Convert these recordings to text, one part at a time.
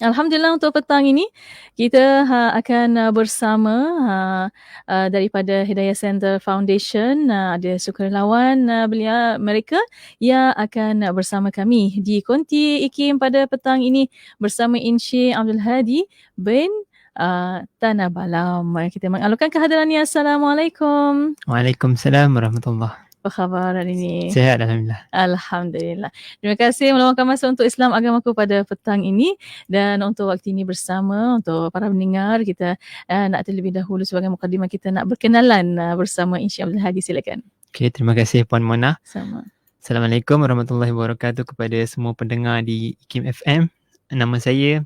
Alhamdulillah untuk petang ini kita akan bersama daripada Hidayah Center Foundation, ada sukarelawan mereka yang akan bersama kami di Konti IKIM pada petang ini bersama Encik Abdul Hadi bin Tanah Balam. Kita mengalukan kehadirannya. Assalamualaikum. Waalaikumsalam warahmatullahi. Apa khabar hari ini? Sihat alhamdulillah. Alhamdulillah. Terima kasih meluangkan masa untuk Islam agamaku pada petang ini dan untuk waktu ini bersama untuk para pendengar kita nak terlebih dahulu sebagai mukadimah kita nak berkenalan bersama Encik Abdul Hadi, silakan. Okey, terima kasih Puan Mona. Sama. Assalamualaikum warahmatullahi wabarakatuh kepada semua pendengar di IKIM FM. Nama saya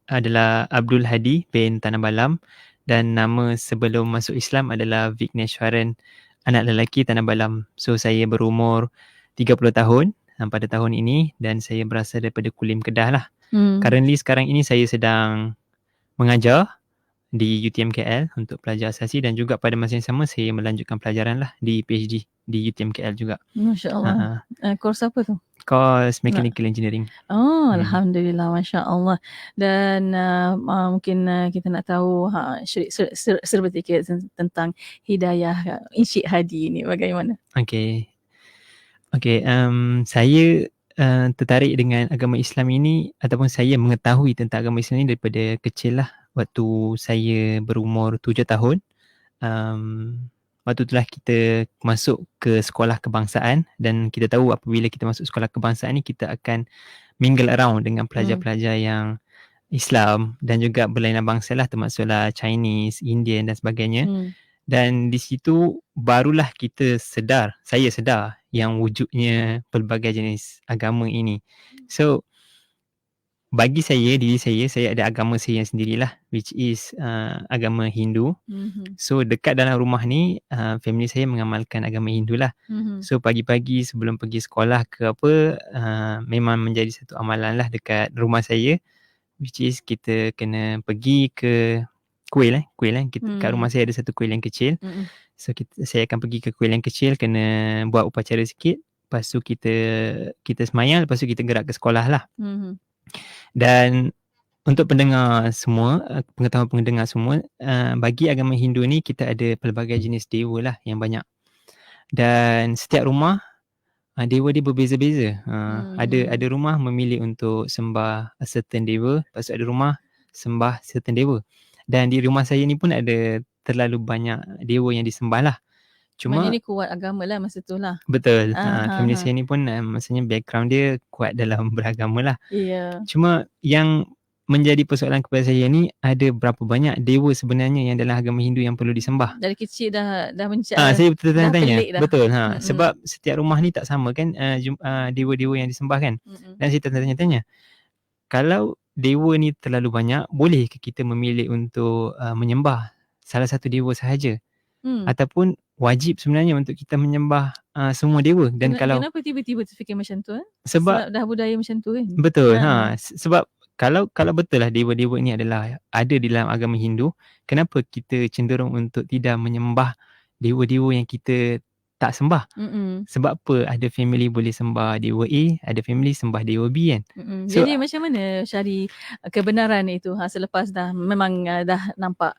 adalah Abdul Hadi bin Tanah Balam dan nama sebelum masuk Islam adalah Vigneshwaran, anak lelaki Tanah Balam. So saya berumur 30 tahun pada tahun ini dan saya berasal daripada Kulim Kedah lah. Currently sekarang ini saya sedang mengajar di UTM KL untuk pelajar asasi dan juga pada masa yang sama saya melanjutkan pelajaran lah di PhD di UTM KL juga. Masya Allah. Course apa tu? Course Mechanical Engineering. Oh, Alhamdulillah, Masya Allah. Dan mungkin kita nak tahu sedikit tentang hidayah Encik Hadi ni bagaimana? Okay, saya tertarik dengan agama Islam ini ataupun saya mengetahui tentang agama Islam ini daripada kecil lah. Waktu saya berumur 7 tahun, waktu itulah kita masuk ke sekolah kebangsaan dan kita tahu apabila kita masuk sekolah kebangsaan ni kita akan mingle around dengan pelajar-pelajar yang Islam dan juga berlainan bangsa lah, termasuklah Chinese, Indian dan sebagainya. Dan di situ barulah saya sedar yang wujudnya pelbagai jenis agama ini. So bagi diri saya ada agama saya yang sendirilah, which is agama Hindu. So dekat dalam rumah ni family saya mengamalkan agama Hindu lah. So pagi-pagi sebelum pergi sekolah ke apa, memang menjadi satu amalan lah dekat rumah saya, which is kita kena pergi ke kuil. Kat rumah saya ada satu kuil yang kecil. So saya akan pergi ke kuil yang kecil, kena buat upacara sikit, lepas tu kita semayang, lepas tu kita gerak ke sekolah lah. Dan untuk pendengar semua, pengetahuan pendengar semua, bagi agama Hindu ni kita ada pelbagai jenis dewa lah yang banyak. Dan setiap rumah dewa dia berbeza-beza. Ada rumah memilih untuk sembah a certain dewa, lepas tu ada rumah sembah certain dewa. Dan di rumah saya ni pun ada terlalu banyak dewa yang disembah lah. Cuma maknanya ni kuat agama lah masa tu lah. Betul. Family saya ni pun maksudnya background dia kuat dalam beragama lah. Ya. Cuma yang menjadi persoalan kepada saya ni, ada berapa banyak dewa sebenarnya yang dalam agama Hindu yang perlu disembah. Dari kecil dah saya bertanya-tanya. Betul. Sebab Mm-mm. setiap rumah ni tak sama kan dewa-dewa yang disembah kan. Dan saya tanya-tanya, kalau dewa ni terlalu banyak, boleh ke kita memilih untuk menyembah salah satu dewa sahaja? Ataupun wajib sebenarnya untuk kita menyembah semua dewa? Dan kenapa tiba-tiba terfikir macam tu? Sebab dah budaya macam tu kan? Betul. Sebab kalau betul lah dewa-dewa ni adalah ada di dalam agama Hindu, kenapa kita cenderung untuk tidak menyembah dewa-dewa yang kita tak sembah? Sebab apa ada family boleh sembah dewa A, ada family sembah dewa B kan? So, jadi macam mana cari kebenaran itu selepas memang dah nampak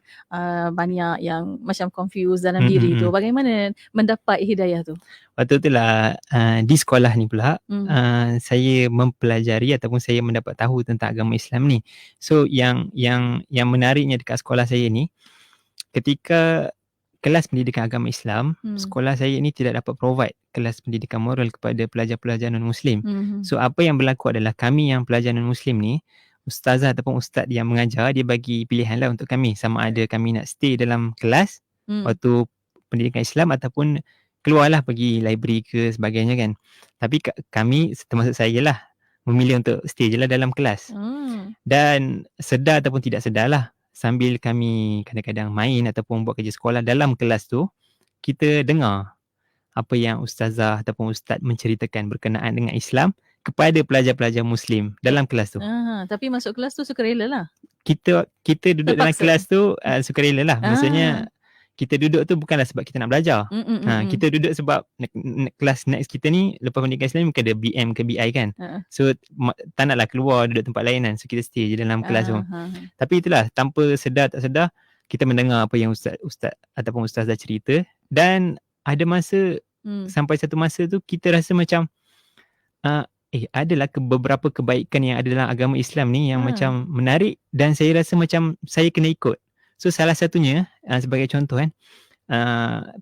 banyak yang macam confused dalam diri tu, bagaimana mendapat hidayah tu? Waktu itulah di sekolah ni pula saya mempelajari ataupun saya mendapat tahu tentang agama Islam ni. So yang menariknya dekat sekolah saya ni, ketika kelas pendidikan agama Islam, sekolah saya ni tidak dapat provide kelas pendidikan moral kepada pelajar-pelajar non-Muslim. So apa yang berlaku adalah kami yang pelajar non-Muslim ni, ustazah ataupun ustaz yang mengajar, dia bagi pilihan lah untuk kami, sama ada kami nak stay dalam kelas waktu pendidikan Islam ataupun keluarlah pergi library ke sebagainya kan. Tapi kami, termasuk saya lah, memilih untuk stay je lah dalam kelas. Dan sedar ataupun tidak sedar lah, sambil kami kadang-kadang main ataupun buat kerja sekolah dalam kelas tu, kita dengar apa yang ustazah ataupun ustaz menceritakan berkenaan dengan Islam kepada pelajar-pelajar Muslim dalam kelas tu. Tapi masuk kelas tu sukarela lah. Kita duduk dalam kelas tu sukarela lah. Maksudnya kita duduk tu bukanlah sebab kita nak belajar. Kita duduk sebab kelas next kita ni lepas pendidikan Islam mungkin ada BM ke BI kan. So tak naklah keluar duduk tempat lain kan. So kita stay je dalam kelas tu. Tapi itulah, tanpa sedar tak sedar kita mendengar apa yang ustaz ataupun ustazah cerita, dan ada masa sampai satu masa tu kita rasa macam adalah beberapa kebaikan yang ada dalam agama Islam ni yang macam menarik, dan saya rasa macam saya kena ikut. So salah satunya sebagai contoh kan,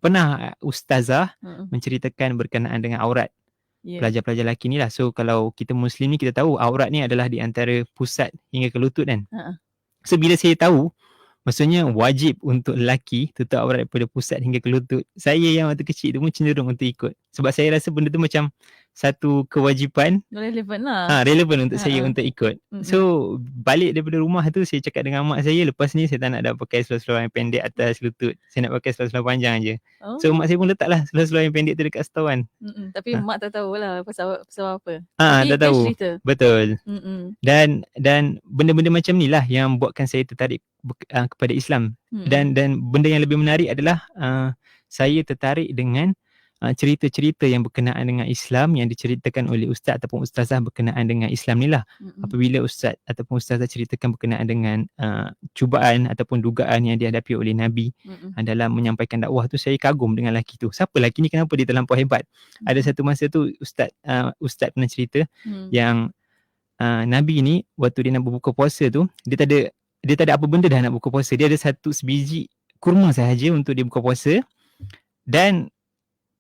pernah ustazah menceritakan berkenaan dengan aurat pelajar-pelajar lelaki ni lah. So kalau kita Muslim ni, kita tahu aurat ni adalah di antara pusat hingga ke lutut kan. So bila saya tahu maksudnya wajib untuk lelaki tutup aurat daripada pusat hingga ke lutut, saya yang waktu kecil tu pun cenderung untuk ikut. Sebab saya rasa benda tu macam satu kewajipan. Relevan lah. Relevan untuk saya untuk ikut. So balik daripada rumah tu saya cakap dengan mak saya, lepas ni saya tak nak dah pakai seluar-seluar yang pendek atas lutut. Saya nak pakai seluar-seluar panjang je. So mak saya pun letaklah seluar-seluar yang pendek tu dekat setawan. Tapi mak tak tahulah pasal apa. Tak tahu. Betul. Dan benda-benda macam ni lah yang buatkan saya tertarik kepada Islam. Dan benda yang lebih menarik adalah saya tertarik dengan cerita-cerita yang berkenaan dengan Islam yang diceritakan oleh ustaz ataupun ustazah berkenaan dengan Islam ni lah. Apabila ustaz ataupun ustazah ceritakan berkenaan dengan cubaan ataupun dugaan yang dihadapi oleh Nabi dalam menyampaikan dakwah tu, saya kagum dengan lelaki tu. Siapa lelaki ni, kenapa dia terlampau hebat? Ada satu masa tu ustaz pernah cerita yang Nabi ni waktu dia nak berbuka puasa tu, dia tak ada apa benda dah nak buka puasa. Dia ada satu sebiji kurma sahaja untuk dia buka puasa, dan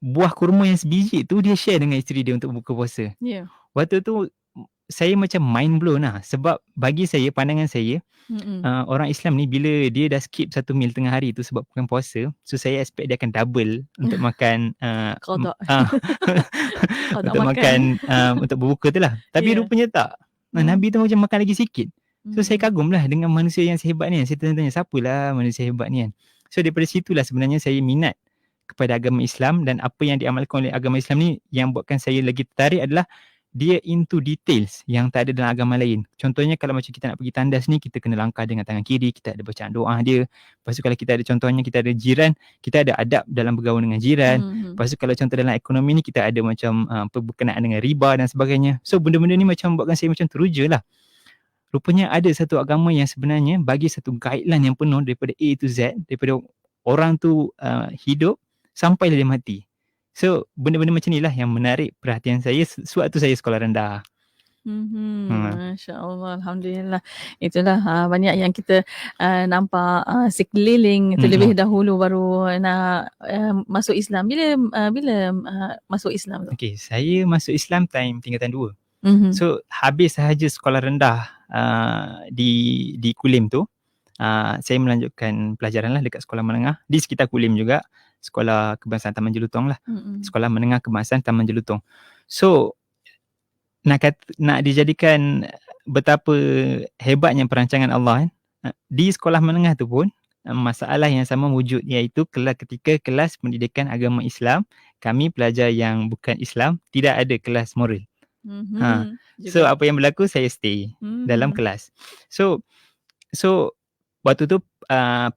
buah kurma yang sebiji tu dia share dengan isteri dia untuk buka puasa. Waktu tu saya macam mind blown lah. Sebab bagi saya, pandangan saya, orang Islam ni bila dia dah skip satu meal tengah hari tu sebab bukan puasa, so saya expect dia akan double untuk makan untuk makan untuk berbuka tu lah. Tapi rupanya tak. Nabi tu macam makan lagi sikit. So saya kagum lah dengan manusia yang sehebat ni. Saya tanya-tanya, siapalah manusia hebat ni kan. So daripada situlah sebenarnya saya minat kepada agama Islam, dan apa yang diamalkan oleh agama Islam ni yang buatkan saya lagi tertarik adalah dia into details yang tak ada dalam agama lain. Contohnya kalau macam kita nak pergi tandas ni, kita kena langkah dengan tangan kiri, kita ada bacaan doa dia. Lepas tu kalau kita ada, contohnya kita ada jiran, kita ada adab dalam bergaul dengan jiran. Lepas tu kalau contoh dalam ekonomi ni, kita ada macam berkenaan dengan riba dan sebagainya. So benda-benda ni macam buatkan saya macam teruja lah. Rupanya ada satu agama yang sebenarnya bagi satu guideline yang penuh daripada A to Z, daripada orang tu hidup sampai dia mati. So benda-benda macam ni lah yang menarik perhatian saya sewaktu saya sekolah rendah. Masya Allah, Alhamdulillah. Itulah banyak yang kita nampak sekeliling terlebih dahulu baru nak masuk Islam. Bila masuk Islam tu? Okay, saya masuk Islam time tingkatan 2. So habis sahaja sekolah rendah di Kulim tu, saya melanjutkan pelajaran lah dekat sekolah menengah di sekitar Kulim juga, sekolah kebangsaan Taman Jelutong lah. Sekolah menengah kebangsaan Taman Jelutong. So nak dijadikan betapa hebatnya perancangan Allah kan. Di sekolah menengah tu pun masalah yang sama wujud, iaitu ketika kelas pendidikan agama Islam, kami pelajar yang bukan Islam tidak ada kelas moral. So apa yang berlaku, saya stay dalam kelas. So waktu tu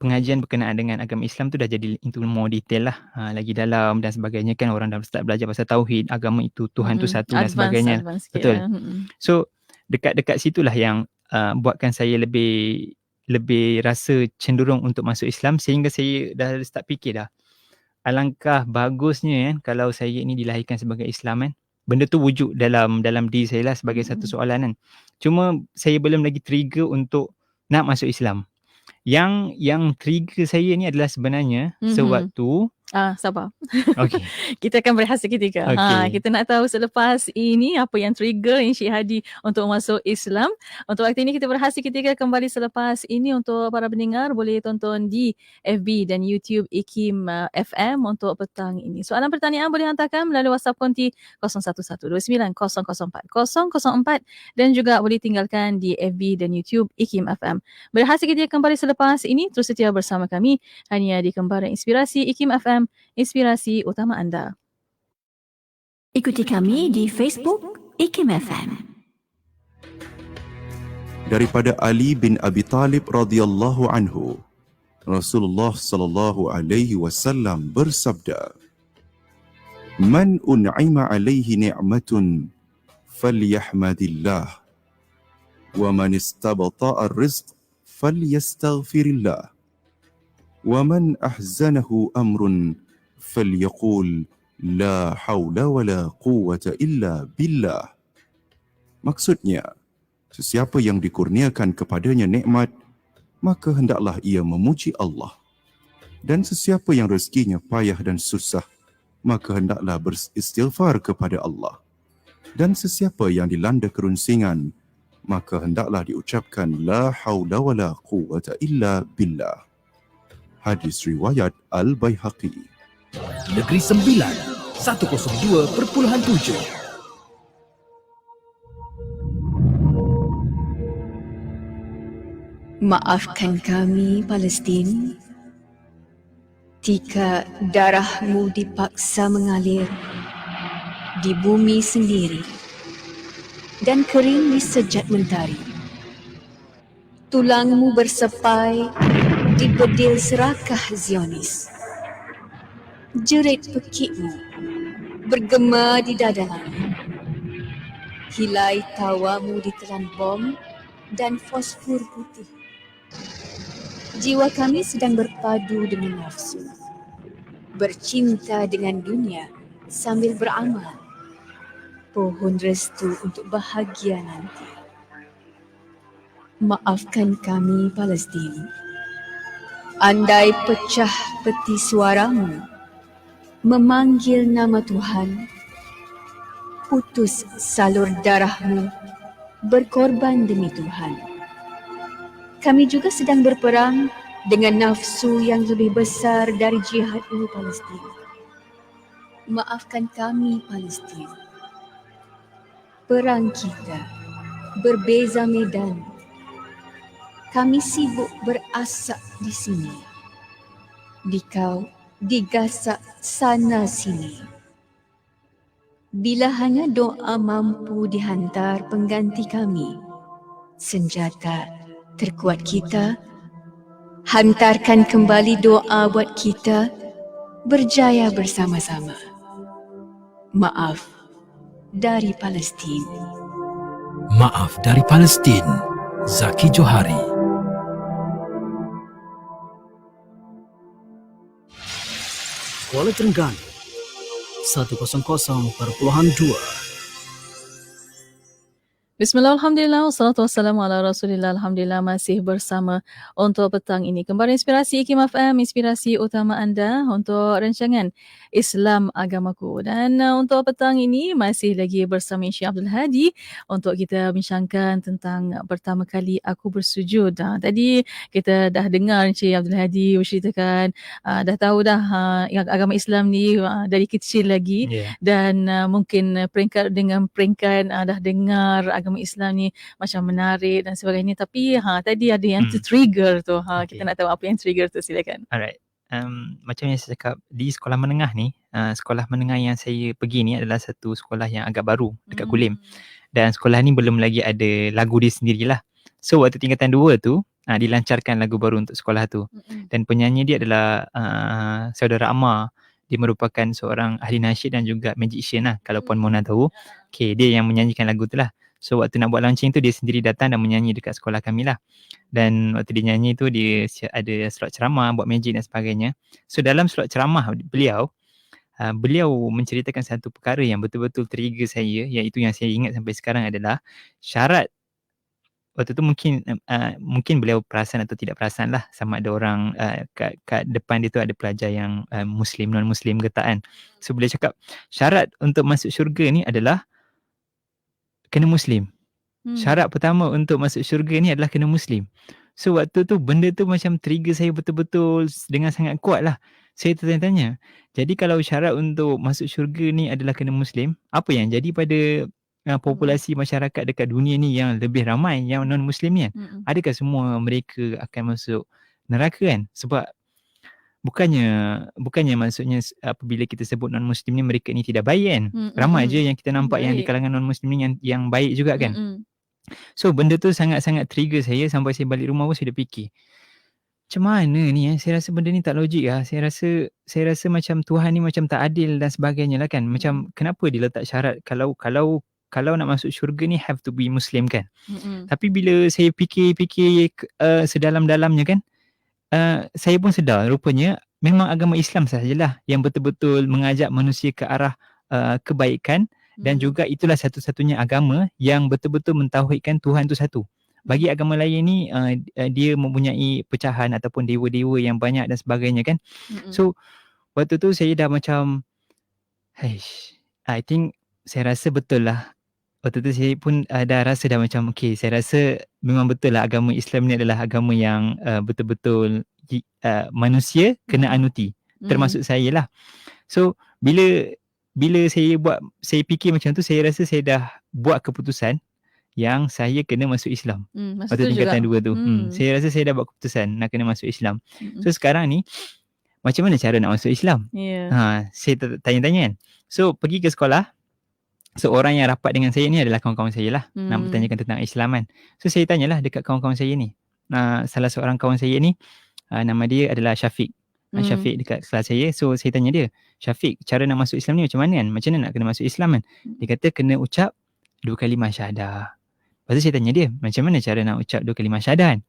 pengajian berkenaan dengan agama Islam tu dah jadi into more detail lah, lagi dalam dan sebagainya kan. Orang dah start belajar pasal tauhid, agama itu Tuhan tu satu dan sebagainya. Betul. So dekat situlah yang buatkan saya lebih rasa cenderung untuk masuk Islam, sehingga saya dah start fikir dah, alangkah bagusnya kan kalau saya ni dilahirkan sebagai Islam kan. Benda tu wujud dalam diri saya lah sebagai satu soalan kan. Cuma saya belum lagi trigger untuk nak masuk Islam. Yang trigger saya ni adalah sebenarnya sewaktu sabar. Okay. Kita akan berehat seketika. Okay. Kita nak tahu selepas ini apa yang trigger Encik Hadi untuk masuk Islam. Untuk waktu ini kita berehat seketika, kembali selepas ini. Untuk para pendengar boleh tonton di FB dan YouTube IKIM FM untuk petang ini. Soalan pertanyaan boleh hantarkan melalui WhatsApp konti 01129004 dan juga boleh tinggalkan di FB dan YouTube IKIM FM. Berehat seketika, kembali selepas ini. Terus setia bersama kami hanya di Kembaran Inspirasi IKIM FM, inspirasi utama anda. Ikuti kami di Facebook IKIM FM. Daripada Ali bin Abi Talib radhiyallahu anhu, Rasulullah sallallahu alaihi wasallam bersabda, "Man un'ima alaihi ni'matun falyahmadillah wa man istabta'a ar-rizq falyastaghfirillah wa man ahzanahu amrun falyaqul la haula wala quwwata illa billah." Maksudnya, sesiapa yang dikurniakan kepadanya nikmat, maka hendaklah ia memuji Allah. Dan sesiapa yang rezekinya payah dan susah, maka hendaklah beristighfar kepada Allah. Dan sesiapa yang dilanda kerunsingan, maka hendaklah diucapkan la haula wala quwwata illa billah. Hadis riwayat Al-Baihaqi. Negeri Sembilan 102.7. Maafkan kami, Palestin, jika darahmu dipaksa mengalir di bumi sendiri dan kering di sejat mentari. Tulangmu bersepai di bedil serakah Zionis. Jerit pekikmu bergema di dada langit. Hilai tawamu ditelan bom dan fosfor putih. Jiwa kami sedang berpadu dengan nafsu, bercinta dengan dunia sambil beramal. Pohon restu untuk bahagia nanti. Maafkan kami, Palestin. Andai pecah peti suaramu memanggil nama Tuhan, putus salur darahmu berkorban demi Tuhan. Kami juga sedang berperang dengan nafsu yang lebih besar dari jihadmu, Palestin. Maafkan kami, Palestin. Perang kita berbeza medan. Kami sibuk berasak di sini. Dikau digasak sana sini. Bila hanya doa mampu dihantar pengganti kami, senjata terkuat kita, hantarkan kembali doa buat kita berjaya bersama-sama. Maaf dari Palestin. Maaf dari Palestin, Zaki Johari. Kuala Terengganu 100.2. Bismillah, alhamdulillah, wassalatu wassalamu ala rasulillah. Alhamdulillah masih bersama untuk petang ini. Kembali Inspirasi IKIM FM, inspirasi utama anda untuk rancangan Islam Agamaku. Dan untuk petang ini masih lagi bersama Encik Abdul Hadi untuk kita bincangkan tentang pertama kali aku bersujud. Tadi kita dah dengar Encik Abdul Hadi berceritakan, dah tahu dah yang agama Islam ni dari kecil lagi. Dan mungkin peringkat dengan peringkat dah dengar agama Islam ni macam menarik dan sebagainya, tapi tadi ada yang trigger tu. Kita nak tahu apa yang trigger tu, silakan. Alright. Macam yang saya cakap, di sekolah menengah ni, sekolah menengah yang saya pergi ni adalah satu sekolah yang agak baru dekat Kulim. Dan sekolah ni belum lagi ada lagu dia sendirilah. So waktu tingkatan 2 tu dilancarkan lagu baru untuk sekolah tu. Dan penyanyi dia adalah saudara Ammar. Dia merupakan seorang ahli nasyid dan juga magician lah, kalau Puan Mona tahu. Okay, dia yang menyanyikan lagu tu lah. So waktu nak buat launching tu, dia sendiri datang dan menyanyi dekat sekolah kami lah. Dan waktu dia nyanyi tu, dia ada slot ceramah, buat magic dan sebagainya. So dalam slot ceramah beliau, beliau menceritakan satu perkara yang betul-betul trigger saya, iaitu yang saya ingat sampai sekarang adalah syarat. Waktu tu mungkin beliau perasan atau tidak perasan lah, sama ada orang kat depan dia tu ada pelajar yang Muslim, non-Muslim ke tak kan. So beliau cakap syarat untuk masuk syurga ni adalah kena Muslim. Syarat pertama untuk masuk syurga ni adalah kena Muslim. So waktu tu benda tu macam trigger saya betul-betul dengan sangat kuat lah. Saya tertanya-tanya, jadi kalau syarat untuk masuk syurga ni adalah kena Muslim, apa yang jadi pada populasi masyarakat dekat dunia ni yang lebih ramai yang non-Muslim ni kan? Adakah semua mereka akan masuk neraka kan? Sebab bukannya maksudnya apabila kita sebut non-Muslim ni mereka ni tidak baik kan? Ramai je yang kita nampak yang di kalangan non-Muslim ni yang baik juga kan? So benda tu sangat-sangat trigger saya sampai saya balik rumah pun saya dah fikir. macam mana ni saya rasa benda ni tak logik lah. Saya rasa macam Tuhan ni macam tak adil dan sebagainya lah kan. Macam kenapa dia letak syarat kalau nak masuk syurga ni have to be Muslim kan. Tapi bila saya fikir sedalam-dalamnya kan, saya pun sedar rupanya memang agama Islam sahajalah yang betul-betul mengajak manusia ke arah kebaikan, dan juga itulah satu-satunya agama yang betul-betul mentauhidkan Tuhan tu satu. Bagi agama lain ni dia mempunyai pecahan ataupun dewa-dewa yang banyak dan sebagainya kan. So waktu tu saya dah macam I think saya rasa betul lah. Waktu tu saya pun dah rasa dah macam okay, saya rasa memang betul lah agama Islam ni adalah agama yang betul-betul manusia kena anuti, termasuk saya lah. So bila saya fikir macam tu, saya rasa saya dah buat keputusan yang saya kena masuk Islam. Waktu tingkatan 2 tu. Saya rasa saya dah buat keputusan nak kena masuk Islam. So sekarang ni macam mana cara nak masuk Islam? Saya tanya-tanya kan. So pergi ke sekolah, seorang yang rapat dengan saya ni adalah kawan-kawan saya lah. Nak bertanyakan tentang Islam kan. So saya tanyalah dekat kawan-kawan saya ni. Salah seorang kawan saya ni, nama dia adalah Syafiq. Syafiq dekat kelas saya. So saya tanya dia, Syafiq, cara nak masuk Islam ni macam mana kan? Macam mana nak kena masuk Islam kan? Dia kata kena ucap 2 kalimah syahadah. Lepas tu saya tanya dia, macam mana cara nak ucap 2 kalimah syahadah kan?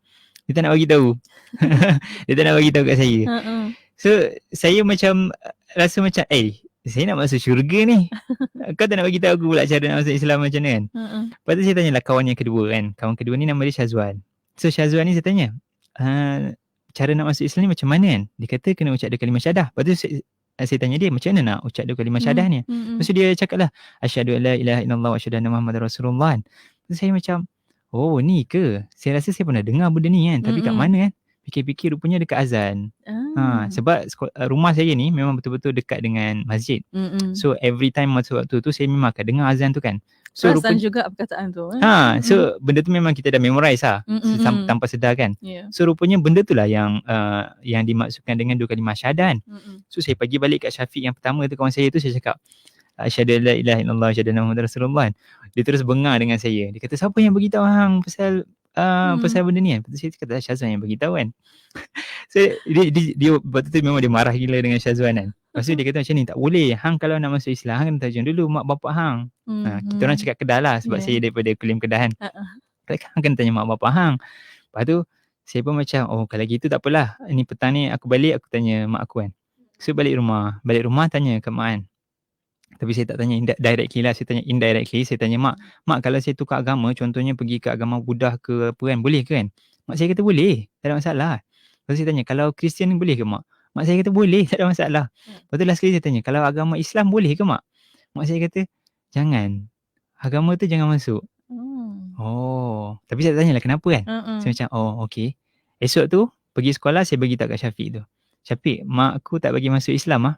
Dia tak nak bagi tahu. Dia tak nak bagi tahu kat saya. So saya macam rasa macam saya nak masuk syurga ni. Kau tak nak bagi tahu aku pula cara nak masuk Islam macam mana kan? Lepas tu saya tanyalah kawan yang kedua kan. Kawan kedua ni nama dia Syazwan. So Syazwan ni saya tanya, cara nak masuk Islam ni macam mana kan? Dia kata kena ucap 2 kalimah syahadah. Lepas tu saya tanya dia, macam mana nak ucap 2 kalimah syahadah ni? Lepas tu dia cakap lah, asyhadu an la ilaha illallah wa asyhadu anna muhammadar rasulullah. Lepas saya macam, oh ni ke? Saya rasa saya pernah dengar benda ni kan. Tapi kat mana kan? Fikir-fikir rupanya dekat azan. Sebab rumah saya ni memang betul-betul dekat dengan masjid. So every time masa waktu tu saya memang akan dengar azan tu kan. So perasan juga perkataan tu. So benda tu memang kita dah memorize lah. Tanpa sedar kan. So rupanya benda tu lah yang dimaksudkan dengan 2 kalimah syahadah kan. So saya pergi balik kat Syafiq yang pertama tu, kawan saya tu, saya cakap, asyhadu an la ilaha illallah wa asyhadu anna muhammadar rasulullah. Dia terus bengar dengan saya. Dia kata, siapa yang beritahu hang pasal benda ni kan? Lepas tu saya kata, Syazwan yang beritahu kan. So dia waktu tu memang dia marah gila dengan Syazwan kan. Lepas tu dia kata macam ni, tak boleh. Hang kalau nak masuk Islam, hang kena tajam dulu mak bapak hang. Kita orang cakap Kedah lah sebab saya daripada Kulim Kedah kan. Hang kena tanya mak bapak hang. Lepas tu saya pun macam, oh kalau gitu tak apalah. Ini petang ni aku balik, aku tanya mak aku kan. So balik rumah tanya ke mak kan. Tapi saya tak tanya directly lah, saya tanya indirectly. Saya tanya mak kalau saya tukar agama, contohnya pergi ke agama Buddha ke apa kan, boleh ke kan? Mak saya kata boleh, tak ada masalah. Lepas tu saya tanya, kalau Kristian boleh ke mak? Mak saya kata boleh, tak ada masalah. Lepas tu last kali saya tanya, kalau agama Islam boleh ke mak? Mak saya kata, jangan, agama tu jangan masuk. Tapi saya tanyalah kenapa kan. Saya macam, okay. Esok tu pergi sekolah, saya bagi tahu kat Syafiq tu, Syafiq, mak aku tak bagi masuk Islam ah.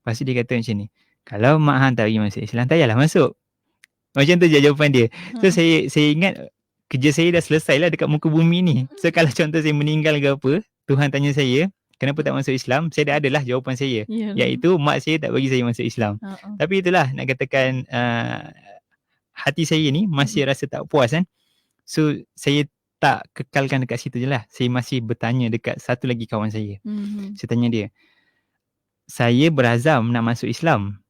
Lepas tu dia kata macam ni, kalau mak hang tak bagi masuk Islam, tak payahlah masuk. Macam tu je jawapan dia. So saya ingat kerja saya dah selesai lah dekat muka bumi ni. So kalau contoh saya meninggal ke apa, Tuhan tanya saya, kenapa tak masuk Islam? Saya dah adalah jawapan saya. Iaitu mak saya tak bagi saya masuk Islam. Tapi itulah nak katakan hati saya ni masih rasa tak puas kan. So saya tak kekalkan dekat situ je lah. Saya masih bertanya dekat satu lagi kawan saya. Saya tanya dia, saya berazam nak masuk Islam,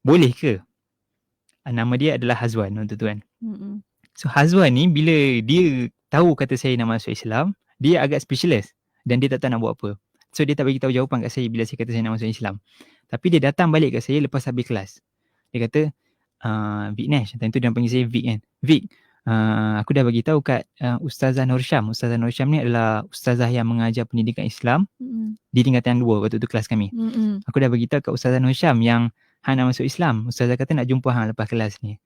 boleh ke? Nama dia adalah Hazwan waktu tu kan. So Hazwan ni bila dia tahu kata saya nak masuk Islam, dia agak speechless dan dia tak tahu nak buat apa. So dia tak bagi tahu jawapan kat saya bila saya kata saya nak masuk Islam. Tapi dia datang balik kat saya lepas habis kelas. Dia kata, Vic Nash, time tu dia panggil saya Vic kan. Vic, aku dah bagi tahu kat Ustazah Nur Syam. Ustazah Nur Syam ni adalah ustazah yang mengajar pendidikan Islam di tingkatan 2 waktu tu kelas kami. Aku dah bagi tahu kat Ustazah Nur Syam yang hang nak masuk Islam. Ustazah kata nak jumpa hang lepas kelas ni.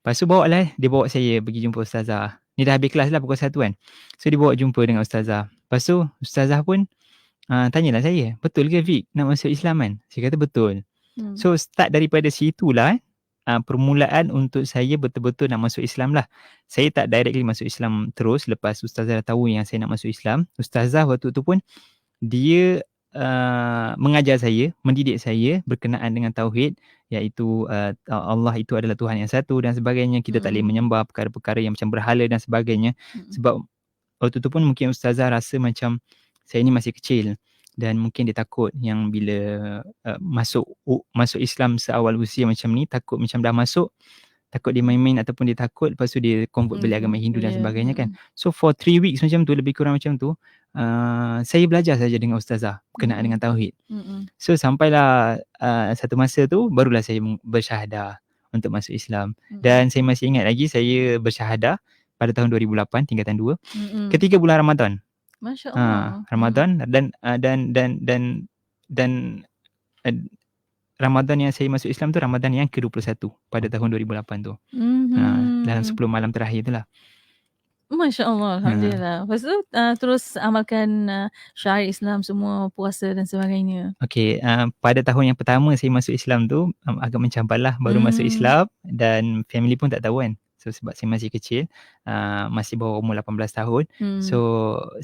Lepas tu dia bawa saya pergi jumpa ustazah. Ni dah habis kelas lah pukul 1 kan. So dia bawa jumpa dengan ustazah. Lepas tu ustazah pun tanyalah saya, betul ke Vic nak masuk Islam kan? Saya kata betul. So start daripada situ lah permulaan untuk saya betul-betul nak masuk Islam lah. Saya tak directly masuk Islam terus lepas ustazah dah tahu yang saya nak masuk Islam. Ustazah waktu tu pun dia mengajar saya, mendidik saya berkenaan dengan tauhid, iaitu Allah itu adalah Tuhan yang satu dan sebagainya. Kita tak boleh menyembah perkara-perkara yang macam berhala dan sebagainya. Sebab waktu tu pun mungkin ustazah rasa macam saya ni masih kecil dan mungkin dia takut yang bila masuk Islam seawal usia macam ni, takut macam dah masuk, takut dia main-main ataupun dia takut lepas tu dia convert balik agama Hindu dan sebagainya kan. So for 3 weeks macam tu, lebih kurang macam tu, saya belajar saja dengan ustazah berkenaan dengan tauhid. So sampailah satu masa tu barulah saya bersyahadah untuk masuk Islam. Dan saya masih ingat lagi saya bersyahadah pada tahun 2008 tingkatan 2 ketika bulan Ramadan. Masya-Allah. Ramadan dan Ramadan yang saya masuk Islam tu Ramadan yang ke-21 pada tahun 2008 tu. Dalam 10 malam terakhir itulah. Masya-Allah, alhamdulillah. Lepas tu terus amalkan syariat Islam semua, puasa dan sebagainya. Okey, pada tahun yang pertama saya masuk Islam tu agak mencabarlah baru masuk Islam dan family pun tak tahu kan. So sebab saya masih kecil, masih bawah umur 18 tahun. So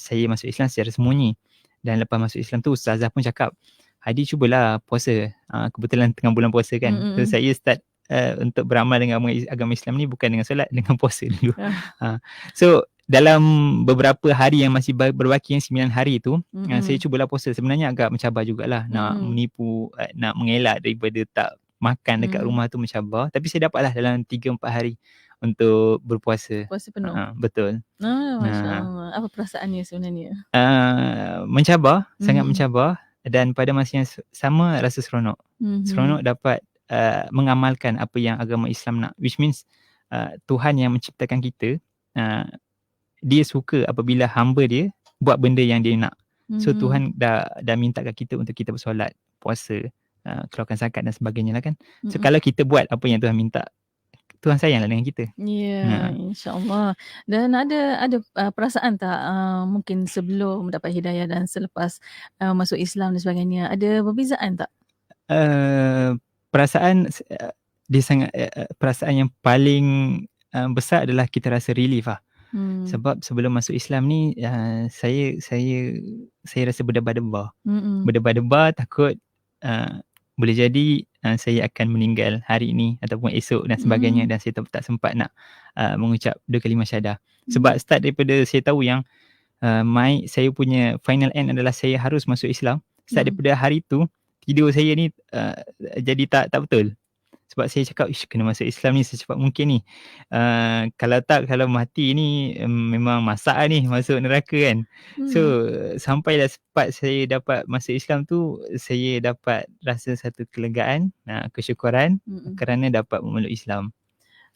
saya masuk Islam secara sembunyi. Dan lepas masuk Islam tu ustazah pun cakap, Hadi cubalah puasa. Kebetulan tengah bulan puasa kan. So saya start untuk beramal dengan agama Islam ni bukan dengan solat, dengan puasa dulu. So dalam beberapa hari yang masih berbaki yang 9 hari tu, saya cubalah puasa. Sebenarnya agak mencabar jugalah nak menipu, nak mengelak daripada tak makan dekat rumah tu mencabar. Tapi saya dapatlah dalam 3-4 hari untuk berpuasa. Puasa penuh. Betul. Masya-Allah. Apa perasaannya sebenarnya? Mencabar, sangat mencabar. Dan pada masa yang sama rasa seronok. Seronok dapat mengamalkan apa yang agama Islam nak. Which means Tuhan yang menciptakan kita, dia suka apabila hamba dia buat benda yang dia nak. So Tuhan dah minta kat kita untuk kita bersolat, puasa, keluarkan zakat dan sebagainya lah kan. So kalau kita buat apa yang Tuhan minta, Tuhan sayanglah dengan kita. Ya, insya-Allah. Dan ada perasaan tak mungkin sebelum mendapat hidayah dan selepas masuk Islam dan sebagainya, ada perbezaan tak? Perasaan dia sangat perasaan yang paling besar adalah kita rasa relief lah. Sebab sebelum masuk Islam ni saya rasa berdebar-debar. Berdebar-debar takut boleh jadi saya akan meninggal hari ini ataupun esok dan sebagainya, dan saya tak sempat nak mengucap 2 kalimah syahadah. Sebab start daripada saya tahu yang saya punya final end adalah saya harus masuk Islam. Start daripada hari tu tidur saya ni jadi tak betul. Sebab saya cakap kena masuk Islam ni secepat mungkin ni. Kalau mati ni memang masak ni masuk neraka kan. So sampailah sempat saya dapat masuk Islam tu, saya dapat rasa satu kelegaan, kesyukuran kerana dapat memeluk Islam.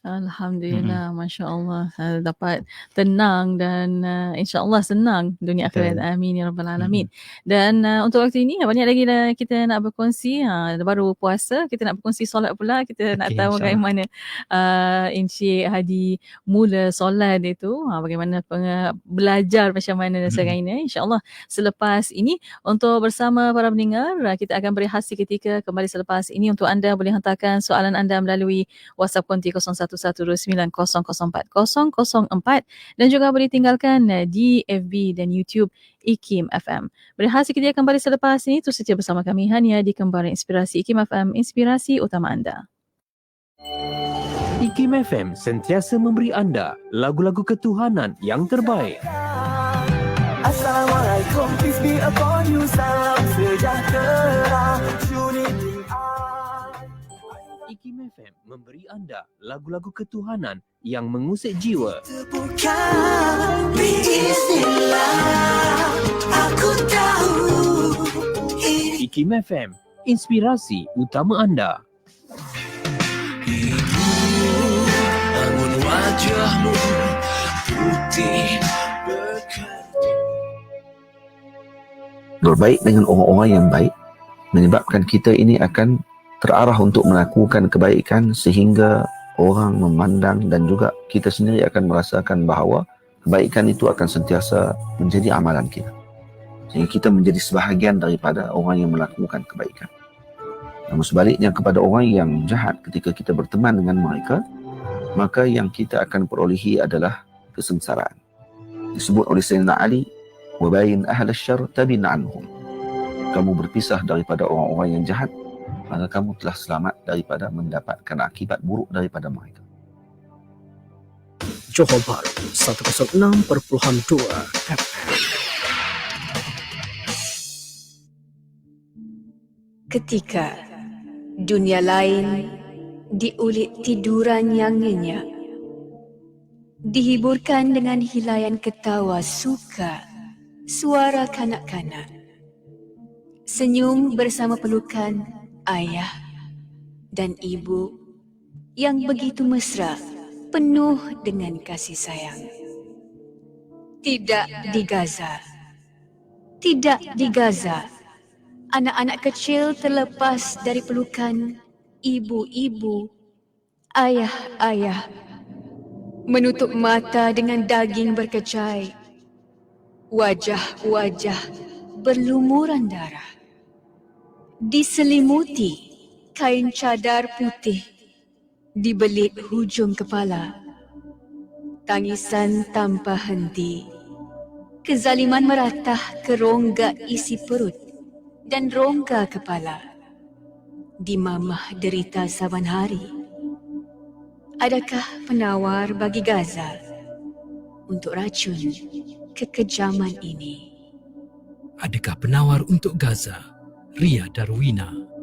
Alhamdulillah, masya-Allah, dapat tenang dan insya-Allah senang dunia akhirat. Amin ya rabbal alamin. Dan untuk waktu ini banyak lagi kita nak berkongsi. Baru puasa, kita nak berkongsi solat pula. Kita nak tahu bagaimana Encik Hadi mula solat itu, bagaimana belajar macam mana dan sebagainya. Insya-Allah selepas ini, untuk bersama para pendengar, kita akan berehat seketika kembali selepas ini. Untuk anda boleh hantarkan soalan anda melalui WhatsApp konti 0112904004 dan juga boleh tinggalkan di FB dan YouTube IKIM FM. Berehat seketika kembali selepas ini. Terus saja bersama kami hanya di Kembaran Inspirasi IKIM FM, inspirasi utama anda. IKIM FM sentiasa memberi anda lagu-lagu ketuhanan yang terbaik. Assalamualaikum, peace be upon you, salam sejahtera. IKIM FM memberi anda lagu-lagu ketuhanan yang mengusik jiwa. Bukan bismillah, aku tahu. IKIM FM, inspirasi utama anda. Bangun wajahmu putih berbaik dengan orang-orang yang baik menyebabkan kita ini akan terarah untuk melakukan kebaikan sehingga orang memandang dan juga kita sendiri akan merasakan bahawa kebaikan itu akan sentiasa menjadi amalan kita. Sehingga kita menjadi sebahagian daripada orang yang melakukan kebaikan. Namun sebaliknya kepada orang yang jahat, ketika kita berteman dengan mereka, maka yang kita akan perolehi adalah kesengsaraan. Disebut oleh Sayyidina Ali, وَبَيْنْ أَهْلَ الشَّرْ تَبِنْ عَنْهُمْ. Kamu berpisah daripada orang-orang yang jahat, maka kamu telah selamat daripada mendapatkan akibat buruk daripada mereka. Johor Bahru 106.2 FM. Ketika dunia lain diulik tiduran yang nyenyak, dihiburkan dengan hilaian ketawa suka, suara kanak-kanak, senyum bersama pelukan ayah dan ibu yang begitu mesra, penuh dengan kasih sayang. Tidak di Gaza, tidak di Gaza, anak-anak kecil terlepas dari pelukan ibu-ibu, ayah-ayah, menutup mata dengan daging berkecai, wajah-wajah berlumuran darah, diselimuti kain cadar putih, dibelit hujung kepala, tangisan tanpa henti, kezaliman meratah ke rongga isi perut dan rongga kepala, dimamah derita saban hari. Adakah penawar bagi Gaza untuk racun kekejaman ini? Adakah penawar untuk Gaza? Ria Darwina.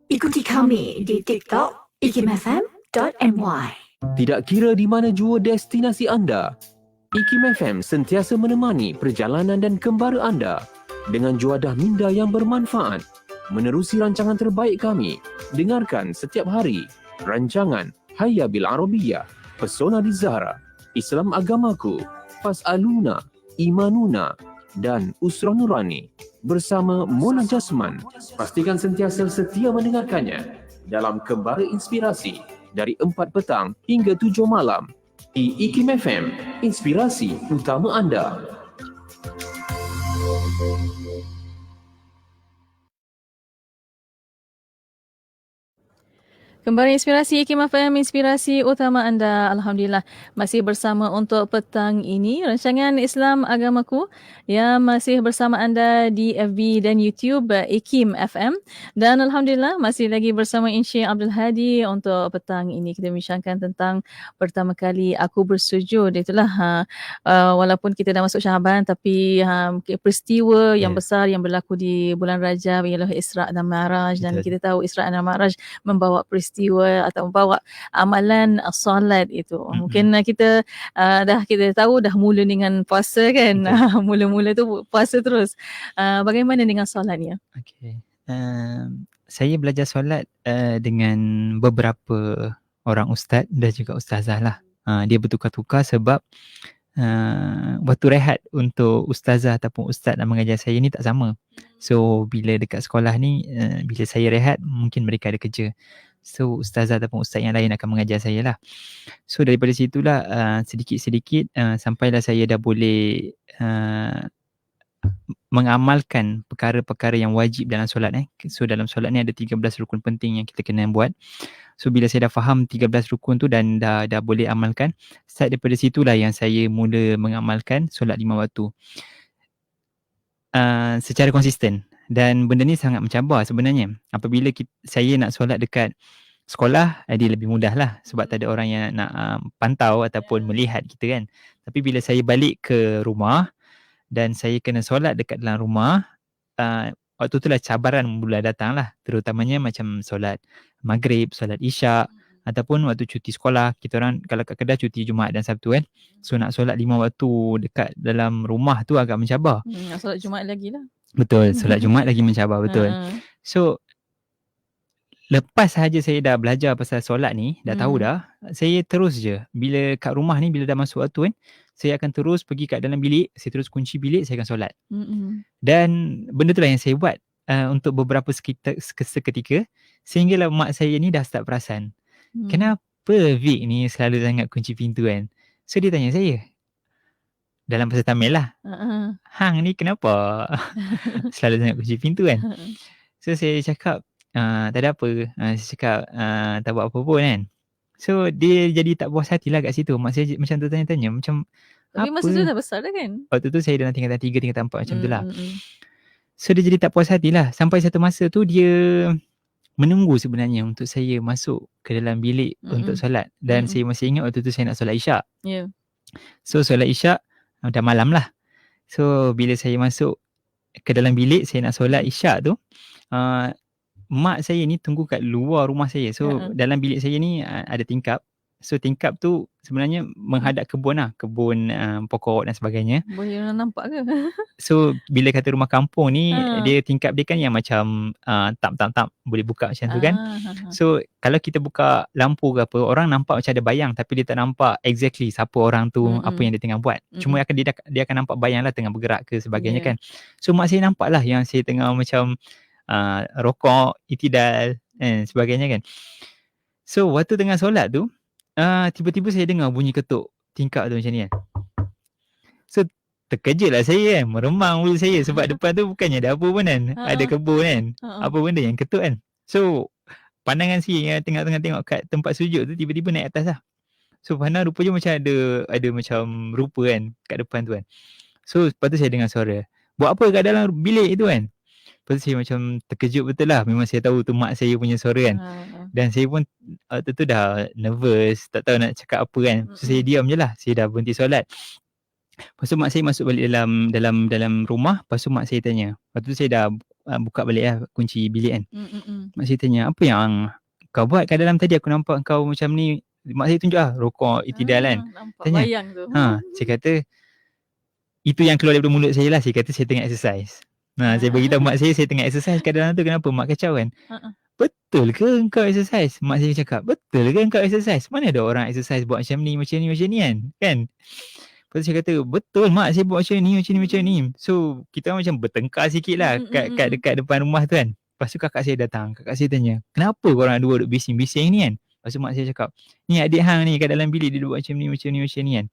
Ikuti kami di TikTok ikimfm.my. Tidak kira di mana jua destinasi anda, IKIM FM sentiasa menemani perjalanan dan kembara anda dengan juadah minda yang bermanfaat. Menerusi rancangan terbaik kami, dengarkan setiap hari rancangan Hayya Bil Arabiyah, Pesona di Zahra, Islam Agamaku, Fas'aluna, Imanuna dan Usra Nurani bersama Mona Jasman. Pastikan sentiasa setia mendengarkannya dalam Kembara Inspirasi dari 4 petang hingga 7 malam di IKIM FM, inspirasi utama anda. Kembali Inspirasi IKIM FM, inspirasi utama anda. Alhamdulillah, masih bersama untuk petang ini rancangan Islam Agamaku yang masih bersama anda di FB dan YouTube IKIM FM. Dan Alhamdulillah masih lagi bersama Encik Abdul Hadi untuk petang ini. Kita bincangkan tentang pertama kali aku bersujud. Itulah walaupun kita dah masuk Syaban, tapi peristiwa yang besar yang berlaku di bulan Rajab ialah Isra' dan Mi'raj. Dan kita tahu Isra' dan Mi'raj membawa peristiwa atau membawa amalan solat itu. Mungkin kita kita tahu dah mula dengan puasa kan. Mula-mula tu puasa terus. Bagaimana dengan solatnya? Okay. Saya belajar solat dengan beberapa orang ustaz dan juga ustazah lah. Dia bertukar-tukar sebab waktu rehat untuk ustazah ataupun ustaz nak mengajar saya ni tak sama. So bila dekat sekolah ni, bila saya rehat mungkin mereka ada kerja. So ustazah ataupun ustaz yang lain akan mengajar saya lah. So daripada situlah sedikit-sedikit sampailah saya dah boleh mengamalkan perkara-perkara yang wajib dalam solat. So dalam solat ni ada 13 rukun penting yang kita kena buat. So bila saya dah faham 13 rukun tu dan dah boleh amalkan, start daripada situlah yang saya mula mengamalkan solat 5 waktu secara konsisten. Dan benda ni sangat mencabar sebenarnya. Apabila saya nak solat dekat sekolah, dia lebih mudah lah sebab tak ada orang yang nak pantau ataupun melihat kita kan. Tapi bila saya balik ke rumah dan saya kena solat dekat dalam rumah, waktu tu lah cabaran mula datang lah. Terutamanya macam solat maghrib, solat isyak, ataupun waktu cuti sekolah. Kita orang kalau kat Kedah cuti Jumaat dan Sabtu kan. So nak solat 5 waktu dekat dalam rumah tu agak mencabar. Solat Jumaat lagi lah. Betul, solat Jumaat lagi mencabar, betul. So lepas sahaja saya dah belajar pasal solat ni, dah tahu dah, saya terus je. Bila kat rumah ni, bila dah masuk waktu kan, saya akan terus pergi kat dalam bilik, saya terus kunci bilik, saya akan solat. Dan benda tu lah yang saya buat untuk beberapa seketika, sehinggalah mak saya ni dah start perasan. Kenapa Vic ni selalu sangat kunci pintu kan? So dia tanya saya, dalam bahasa Tamil lah, hang ni kenapa selalu sangat kunci pintu kan? So saya cakap, tak ada apa. Saya cakap, tak buat apa pun kan. So dia jadi tak puas hati lah kat situ. Mak saya macam tertanya-tanya, macam tapi apa? masa tu dah besar dah kan? Waktu tu saya dalam tingkatan 3, tingkatan 4 macam tu lah. So dia jadi tak puas hati lah. Sampai satu masa tu dia menunggu sebenarnya untuk saya masuk ke dalam bilik untuk solat. Dan saya masih ingat waktu tu saya nak solat isyak. Ya. So solat isyak dah malam lah. So bila saya masuk ke dalam bilik saya nak solat isyak tu, mak saya ni tunggu kat luar rumah saya. So dalam bilik saya ni ada tingkap. So tingkap tu sebenarnya menghadap kebun lah, kebun pokok dan sebagainya. Boleh orang nampak ke? So bila kata rumah kampung ni, dia tingkap dia kan yang macam tap boleh buka macam tu kan. So kalau kita buka lampu ke apa, orang nampak macam ada bayang tapi dia tak nampak exactly siapa orang tu, apa yang dia tengah buat. Cuma dia akan nampak bayang lah tengah bergerak ke sebagainya kan. So mak saya nampak lah yang saya tengah macam rokok, itidal dan sebagainya kan. So waktu tengah solat tu, tiba-tiba saya dengar bunyi ketuk tingkap tu macam ni kan. So terkejut lah saya kan, meremang mulut saya sebab depan tu bukannya ada apa pun kan, ada kebun kan, apa benda yang ketuk kan. So pandangan saya yang tengah-tengah tengok kat tempat sujud tu tiba-tiba naik atas lah. So pandang rupanya macam ada macam rupa kan kat depan tu kan. So lepas tu saya dengar suara, buat apa kat dalam bilik tu kan. Lepas tu saya macam terkejut betul lah, memang saya tahu tu mak saya punya suara kan. Dan saya pun tu dah nervous, tak tahu nak cakap apa kan. So saya diam je lah, saya dah berhenti solat. Lepas tu mak saya masuk balik dalam rumah. Lepas tu mak saya tanya, lepas tu saya dah buka balik lah kunci bilik kan. Mak saya tanya, apa yang kau buat kat dalam tadi, aku nampak kau macam ni. Mak saya tunjuk lah rokok itidal kan. Nampak Tanya, bayang tu. saya kata itu yang keluar daripada mulut saya lah. Saya kata saya tengah exercise. Saya beritahu mak saya tengah exercise kat dalam tu. Kenapa mak kacau kan? Betul ke engkau exercise? Mak saya cakap, betul ke engkau exercise? Mana ada orang exercise buat macam ni kan? Lepas tu saya kata, betul mak, saya buat macam ni. So kita macam bertengkar sikit lah dekat depan rumah tu kan. Lepas tu kakak saya datang. Kakak saya tanya, kenapa korang dua duk bising-bising ni kan? Lepas tu mak saya cakap, ni adik hang ni kat dalam bilik dia buat macam ni kan.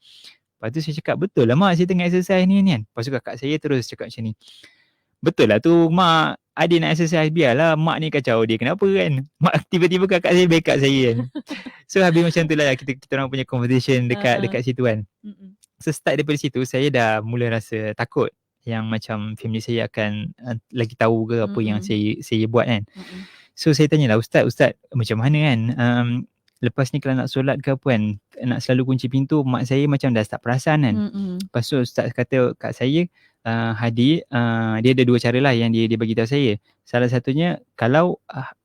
Lepas tu saya cakap, betul lah mak, saya tengah exercise ni kan. Lepas tu kakak saya terus cakap macam ni, betul lah tu mak, adik nak exercise, biarlah mak ni kacau dia, kenapa kan? Mak tiba-tiba kakak saya backup saya kan. So habis macam tu lah kita orang punya conversation dekat situ kan. So start daripada situ saya dah mula rasa takut yang macam family saya akan lagi tahu ke apa yang saya buat kan. So saya tanyalah, Ustaz macam mana kan, lepas ni kalau nak solat ke apa kan, nak selalu kunci pintu, mak saya macam dah start perasan kan. Lepas tu Ustaz kata kat saya, Hadi, dia ada dua cara lah yang dia bagi tahu saya. Salah satunya, kalau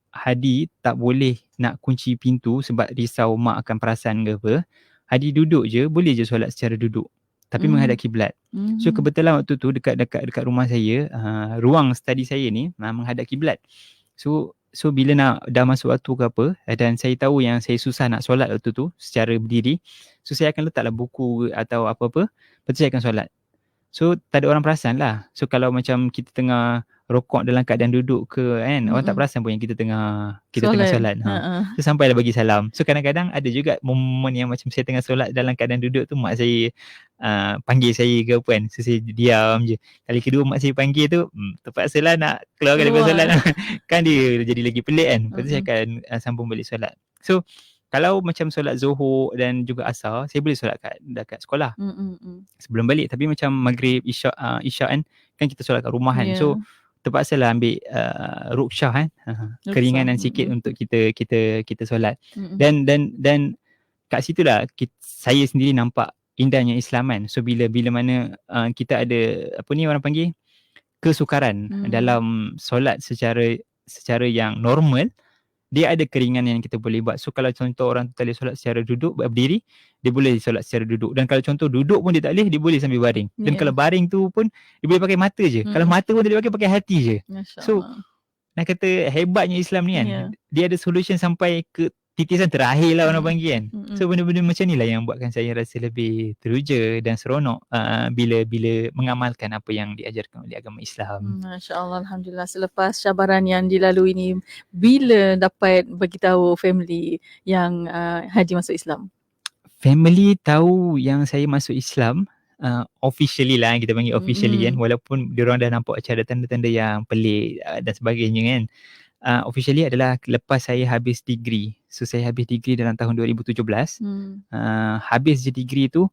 Hadi tak boleh nak kunci pintu sebab risau mak akan perasan ke apa, Hadi duduk je, boleh je solat secara duduk tapi menghadap kiblat. So kebetulan waktu tu dekat rumah saya, ruang study saya ni menghadap kiblat. So bila dah masuk waktu ke apa, dan saya tahu yang saya susah nak solat waktu tu secara berdiri, so saya akan letaklah buku atau apa-apa, lepas tu saya akan solat. So tak ada orang perasan lah. So kalau macam kita tengah rokok dalam keadaan duduk ke kan, orang tak perasan pun yang kita tengah solat. So sampailah bagi salam. So kadang-kadang ada juga momen yang macam saya tengah solat dalam keadaan duduk tu, mak saya panggil saya ke apa kan. So saya diam je. Kali kedua mak saya panggil tu, terpaksalah nak keluar daripada solat kan, dia jadi lagi pelik kan. Lepas tu saya akan sambung balik solat. So kalau macam solat Zuhur dan juga Asar, saya boleh solat dekat sekolah sebelum balik. Tapi macam Maghrib, Isyak kan kita solat kat rumah kan. So terpaksalah ambil ruksah kan, keringanan sikit untuk kita solat. Dan kat situlah saya sendiri nampak indahnya Islam kan. So bila mana kita ada apa ni orang panggil kesukaran dalam solat secara yang normal, dia ada keringanan yang kita boleh buat. So kalau contoh orang tu tak boleh solat secara duduk, berdiri, dia boleh solat secara duduk. Dan kalau contoh duduk pun dia tak boleh, dia boleh sambil baring. Dan kalau baring tu pun dia boleh pakai mata je. Kalau mata pun dia boleh pakai hati je. So nak kata hebatnya Islam ni kan, dia ada solution sampai ke titisan terakhir lah orang panggil kan. So benda-benda macam ni lah yang buatkan saya rasa lebih teruja dan seronok bila mengamalkan apa yang diajarkan oleh agama Islam. Masya Allah, Alhamdulillah. Selepas cabaran yang dilalui ni, bila dapat beritahu family yang Hadi masuk Islam? Family tahu yang saya masuk Islam officially lah, kita panggil officially kan, walaupun diorang dah nampak macam ada tanda-tanda yang pelik dan sebagainya kan. Officially adalah lepas saya habis degree. So saya habis degree dalam tahun 2017. Habis je degree tu,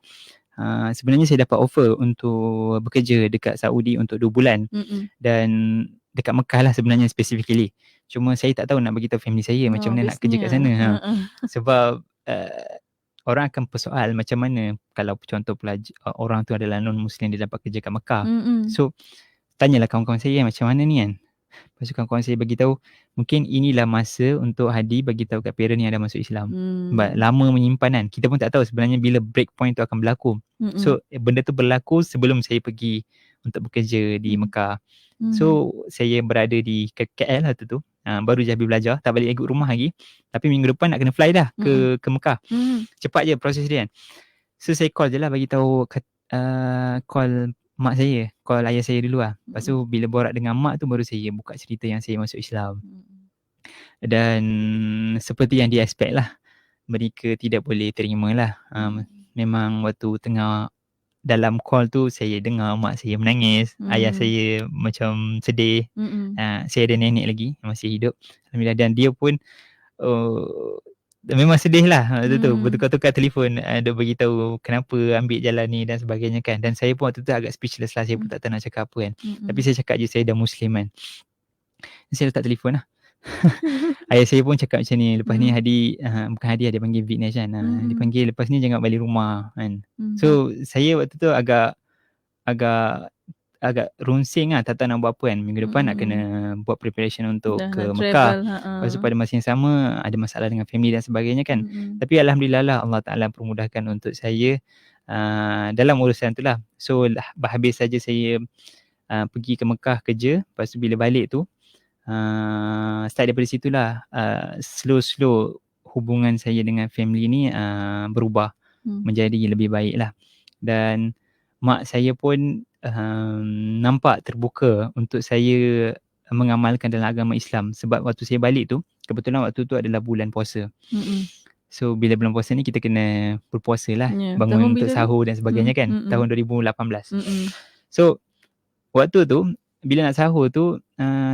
sebenarnya saya dapat offer untuk bekerja dekat Saudi untuk 2 bulan. Dan dekat Mekah lah sebenarnya specifically. Cuma saya tak tahu nak bagi tahu family saya macam mana nak kerja kat sana. Sebab orang akan persoal macam mana kalau contoh orang tu adalah non-Muslim, dia dapat kerja kat Mekah. So tanyalah kawan-kawan saya macam mana ni kan. Lepas tu kawan-kawan saya bagi tahu mungkin inilah masa untuk Hadi bagi tahu kat parent yang dah masuk Islam. Sebab lama menyimpan kan. Kita pun tak tahu sebenarnya bila break point tu akan berlaku. So benda tu berlaku sebelum saya pergi untuk bekerja di Mekah. So saya berada di KL lah tu. Baru je habis belajar, tak balik ikut rumah lagi. Tapi minggu depan nak kena fly dah ke Mekah. Cepat je proses dia kan. So saya call je lah bagi tahu call mak saya, call ayah saya dulu lah. Lepas tu bila borak dengan mak tu baru saya buka cerita yang saya masuk Islam. Dan seperti yang dia expect lah, mereka tidak boleh terima lah. Memang waktu tengah dalam call tu saya dengar mak saya menangis, ayah saya macam sedih. Saya ada nenek lagi yang masih hidup, alhamdulillah, dan dia pun memang sedih lah waktu tu. Bertukar-tukar telefon, dia beritahu kenapa ambil jalan ni dan sebagainya kan. Dan saya pun waktu tu agak speechless lah, saya pun tak tahu nak cakap apa kan. Tapi saya cakap je saya dah Muslim kan. Saya letak telefon lah. Ayah saya pun cakap macam ni, lepas ni Hadi, bukan Hadi, dia panggil Vignesh kan. Dia panggil lepas ni jangan balik rumah kan. So saya waktu tu agak runsing lah, tak tahu nak buat apa kan. Minggu depan nak kena buat preparation untuk ke Mekah. Lepas tu pada masa yang sama ada masalah dengan family dan sebagainya kan. Tapi alhamdulillah lah, Allah Ta'ala permudahkan untuk saya dalam urusan tu lah. So habis saja saya pergi ke Mekah kerja. Lepas tu bila balik tu start daripada situlah slow hubungan saya dengan family ni berubah menjadi lebih baik lah. Dan mak saya pun nampak terbuka untuk saya mengamalkan dalam agama Islam. Sebab waktu saya balik tu, kebetulan waktu tu adalah bulan puasa. So bila bulan puasa ni kita kena berpuasa lah, bangun untuk sahur dan sebagainya kan. Tahun 2018. So waktu tu bila nak sahur tu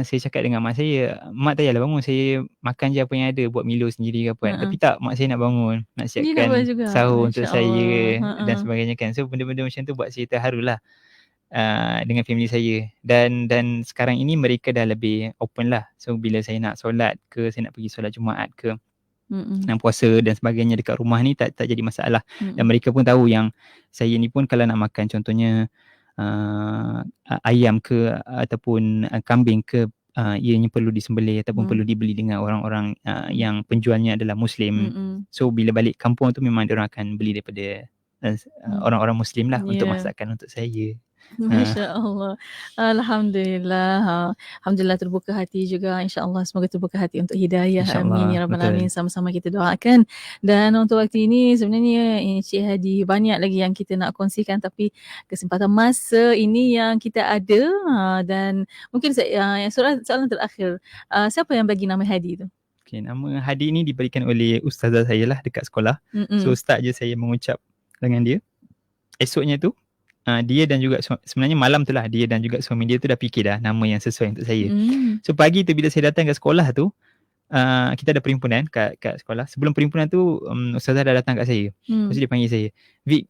saya cakap dengan mak saya, mak tak payahlah bangun, saya makan je apa yang ada, buat Milo sendiri ke apa kan. Tapi tak, mak saya nak bangun, nak siapkan sahur untuk saya dan sebagainya kan. So benda-benda macam tu buat saya terharu lah dengan family saya. Dan sekarang ini mereka dah lebih open lah. So bila saya nak solat ke, saya nak pergi solat Jumaat ke, nak puasa dan sebagainya dekat rumah ni tak jadi masalah. Dan mereka pun tahu yang saya ni pun kalau nak makan contohnya ayam ke ataupun kambing ke, ianya perlu disembelih ataupun perlu dibeli dengan orang-orang yang penjualnya adalah Muslim. So bila balik kampung tu memang diorang akan beli daripada orang-orang Muslim lah untuk masakan untuk saya. Masya Allah. Alhamdulillah. Alhamdulillah terbuka hati juga. InsyaAllah semoga terbuka hati untuk hidayah. Amin ya Rabbal Alamin. Sama-sama kita doakan. Dan untuk waktu ini sebenarnya Encik Hadi banyak lagi yang kita nak kongsikan, tapi kesempatan masa ini yang kita ada. Dan mungkin soalan terakhir, siapa yang bagi nama Hadi tu? Okay, nama Hadi ni diberikan oleh ustazah saya lah dekat sekolah. So start je saya mengucap dengan dia. Esoknya tu dia dan juga sebenarnya malam tu lah, dia dan juga suami dia tu dah fikir dah nama yang sesuai untuk saya. So pagi tu bila saya datang ke sekolah tu, kita ada perhimpunan kat sekolah. Sebelum perhimpunan tu ustazah dah datang kat saya. Lepas tu dia panggil saya, Vic,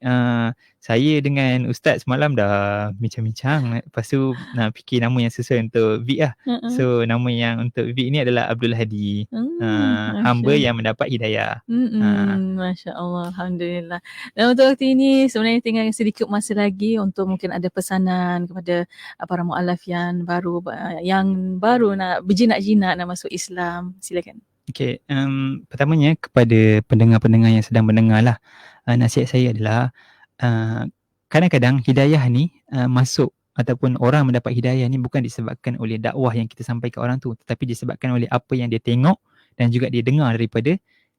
saya dengan ustaz semalam dah bincang-bincang. Lepas tu nak fikir nama yang sesuai untuk Vic lah. So nama yang untuk Vic ni adalah Abdul Hadi, hamba yang mendapat hidayah. Masya Allah, Alhamdulillah. Dan untuk waktu ini sebenarnya tinggal sedikit masa lagi untuk mungkin ada pesanan kepada para mu'alaf yang baru nak berjinak-jinak nak masuk Islam. Silakan. Okay, pertamanya kepada pendengar-pendengar yang sedang mendengar lah, nasihat saya adalah kadang-kadang hidayah ni masuk ataupun orang mendapat hidayah ni bukan disebabkan oleh dakwah yang kita sampaikan orang tu, tetapi disebabkan oleh apa yang dia tengok dan juga dia dengar daripada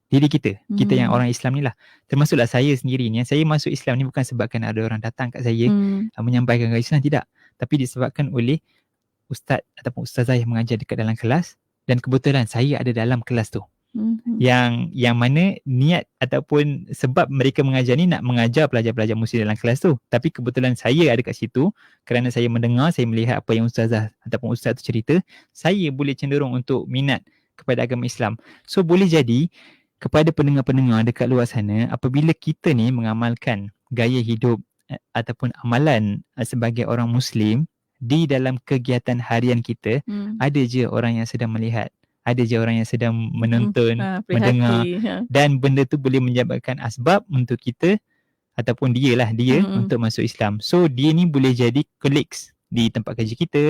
diri kita yang orang Islam ni lah. Termasuklah saya sendiri ni, saya masuk Islam ni bukan sebabkan ada orang datang kat saya menyampaikan ke Islam, tidak, tapi disebabkan oleh ustaz ataupun ustazah yang mengajar dekat dalam kelas. Dan kebetulan saya ada dalam kelas tu. Yang mana niat ataupun sebab mereka mengajar ni nak mengajar pelajar-pelajar Muslim dalam kelas tu. Tapi kebetulan saya ada kat situ kerana saya mendengar, saya melihat apa yang ustazah ataupun ustaz tu cerita, saya boleh cenderung untuk minat kepada agama Islam. So boleh jadi kepada pendengar-pendengar dekat luar sana, apabila kita ni mengamalkan gaya hidup ataupun amalan sebagai orang Muslim di dalam kegiatan harian kita, ada je orang yang sedang melihat, ada je orang yang sedang menonton, mendengar, dan benda tu boleh menyebabkan asbab untuk kita ataupun dia untuk masuk Islam. So dia ni boleh jadi colleagues di tempat kerja kita,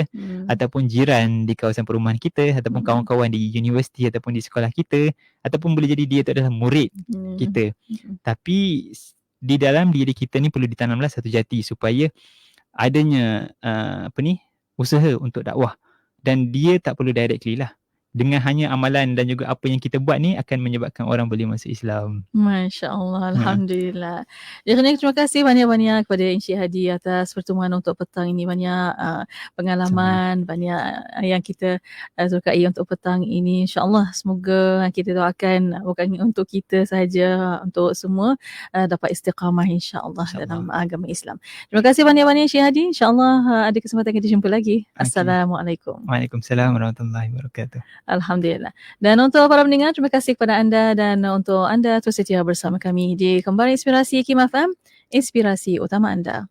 ataupun jiran di kawasan perumahan kita, ataupun kawan-kawan di universiti ataupun di sekolah kita, ataupun boleh jadi dia tu adalah murid kita. Tapi di dalam diri kita ni perlu ditanamlah satu jati supaya adanya usaha untuk dakwah, dan dia tak perlu directly lah. Dengan hanya amalan dan juga apa yang kita buat ni akan menyebabkan orang boleh masuk Islam. Masya Allah, Alhamdulillah. Jadi terima kasih banyak-banyak kepada Encik Hadi atas pertemuan untuk petang ini. Banyak pengalaman, banyak yang kita sukai untuk petang ini. InsyaAllah semoga kita doakan bukan untuk kita sahaja, untuk semua dapat istiqamah insyaAllah dalam agama Islam. Terima kasih banyak-banyak Encik Hadi. InsyaAllah ada kesempatan kita jumpa lagi. Assalamualaikum. Waalaikumsalam warahmatullahi wabarakatuh. Alhamdulillah. Dan untuk para pendengar, terima kasih kepada anda, dan untuk anda terus setia bersama kami di Kembara Inspirasi IKIM FM, inspirasi utama anda.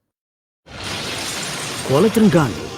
Kuala Terengganu